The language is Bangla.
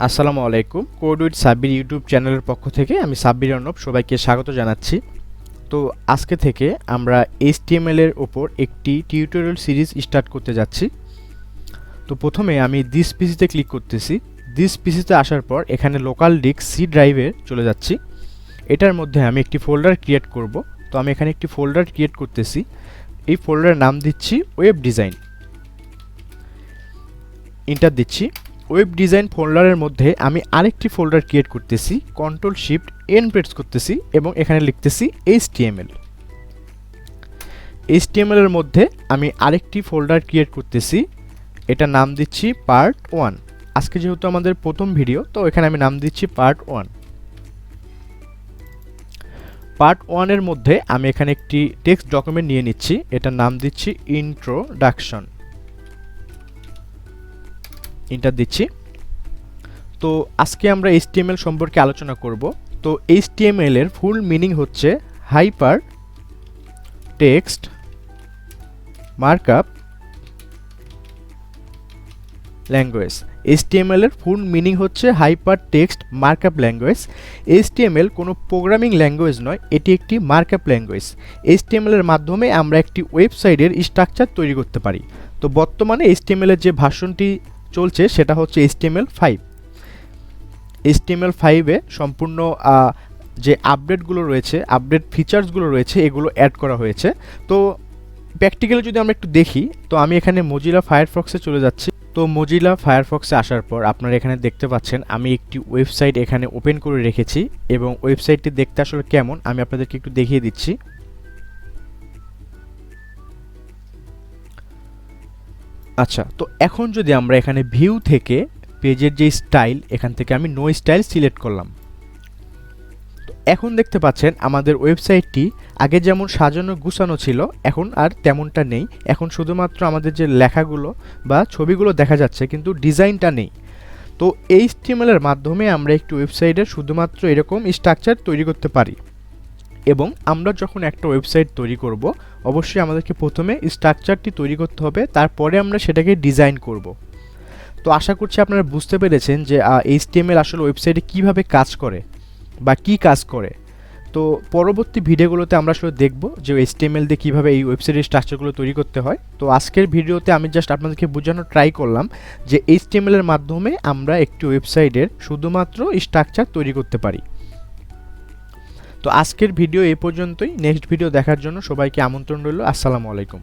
আসসালামু আলাইকুম। কোড উইথ সাব্বির ইউটিউব চ্যানেলের পক্ষ থেকে আমি সাব্বির অর্ণব সবাইকে স্বাগত জানাচ্ছি। তো আজকে থেকে আমরা HTML এর ওপর একটি টিউটোরিয়াল সিরিজ স্টার্ট করতে যাচ্ছি। তো প্রথমে আমি দিস পিসিতে ক্লিক করতেছি। দিস পিসিতে আসার পর এখানে লোকাল ডিস্ক সি ড্রাইভে চলে যাচ্ছি। এটার মধ্যে আমি একটি ফোল্ডার ক্রিয়েট করব। তো আমি এখানে একটি ফোল্ডার ক্রিয়েট করতেছি। এই ফোল্ডারের নাম দিচ্ছি ওয়েব ডিজাইন। এন্টার দিচ্ছি। ওয়েব ডিজাইন ফোল্ডারের মধ্যে আমি আরেকটি ফোল্ডার ক্রিয়েট করতেছি, কন্ট্রোল শিফট এন প্রেস করতেছি এবং এখানে লিখতেছি HTML। HTML এর মধ্যে আমি আরেকটি ফোল্ডার ক্রিয়েট করতেছি, এটা নাম দিচ্ছি পার্ট 1। আজকে যেহেতু আমাদের প্রথম ভিডিও, তো এখানে আমি নাম দিচ্ছি পার্ট 1। পার্ট 1 এর মধ্যে আমি এখানে একটি টেক্সট ডকুমেন্ট নিয়ে নিচ্ছি, এটার নাম দিচ্ছি ইন্ট্রোডাকশন। এন্টার দিচ্ছি। তো আজকে আমরা HTML সম্পর্কে আলোচনা করব। তো HTML এর ফুল মিনিং হচ্ছে hyper text markup language. HTML এর ফুল মিনিং হচ্ছে hyper text markup language. HTML কোনো প্রোগ্রামিং ল্যাঙ্গুয়েজ নয়, এটি একটি মার্কআপ ল্যাঙ্গুয়েজ। HTML এর মাধ্যমে আমরা একটি ওয়েবসাইটের স্ট্রাকচার তৈরি করতে পারি। তো বর্তমানে HTML এর যে ভার্সনটি চলছে সেটা হচ্ছে HTML5। HTML5-এ সম্পূর্ণ যে আপডেটগুলো রয়েছে, আপডেট ফিচার্সগুলো রয়েছে, এগুলো অ্যাড করা হয়েছে। তো প্র্যাকটিক্যালি যদি আমরা একটু দেখি, তো আমি এখানে মজিলা ফায়ারফক্সে চলে যাচ্ছি। তো মজিলা ফায়ারফক্সে আসার পর আপনারা এখানে দেখতে পাচ্ছেন আমি একটি ওয়েবসাইট এখানে ওপেন করে রেখেছি এবং ওয়েবসাইটটি দেখতে আসলে কেমন আমি আপনাদেরকে একটু দেখিয়ে দিচ্ছি। আচ্ছা, তো এখন যদি আমরা এখানে ভিউ থেকে পেজের যে স্টাইল, এখান থেকে আমি নো স্টাইল সিলেক্ট করলাম। তো এখন দেখতে পাচ্ছেন আমাদের ওয়েবসাইটটি আগে যেমন সাজানো গুছানো ছিল এখন আর তেমনটা নেই। এখন শুধুমাত্র আমাদের যে লেখাগুলো বা ছবিগুলো দেখা যাচ্ছে, কিন্তু ডিজাইনটা নেই। তো HTML এর মাধ্যমে আমরা একটি ওয়েবসাইটের শুধুমাত্র এরকম স্ট্রাকচার তৈরি করতে পারি। এবং আমরা যখন একটা ওয়েবসাইট তৈরি করব, অবশ্যই আমাদেরকে প্রথমে স্ট্রাকচারটি তৈরি করতে হবে, তারপরে আমরা সেটাকে ডিজাইন করব। তো আশা করছি আপনারা বুঝতে পেরেছেন যে HTML আসলে ওয়েবসাইটে কিভাবে কাজ করে বা কি কাজ করে। তো পরবর্তী ভিডিওগুলোতে আমরা আসলে দেখব যে HTML দিয়ে কীভাবে এই ওয়েবসাইটের স্ট্রাকচারগুলো তৈরি করতে হয়। তো আজকের ভিডিওতে আমি জাস্ট আপনাদেরকে বোঝানোর ট্রাই করলাম যে HTML এর মাধ্যমে আমরা একটি ওয়েবসাইটের শুধুমাত্র স্ট্রাকচার তৈরি করতে পারি। তো আজকের ভিডিও এই পর্যন্তই। নেক্সট ভিডিও দেখার জন্য সবাইকে আমন্ত্রণ রইল। আসসালামু আলাইকুম।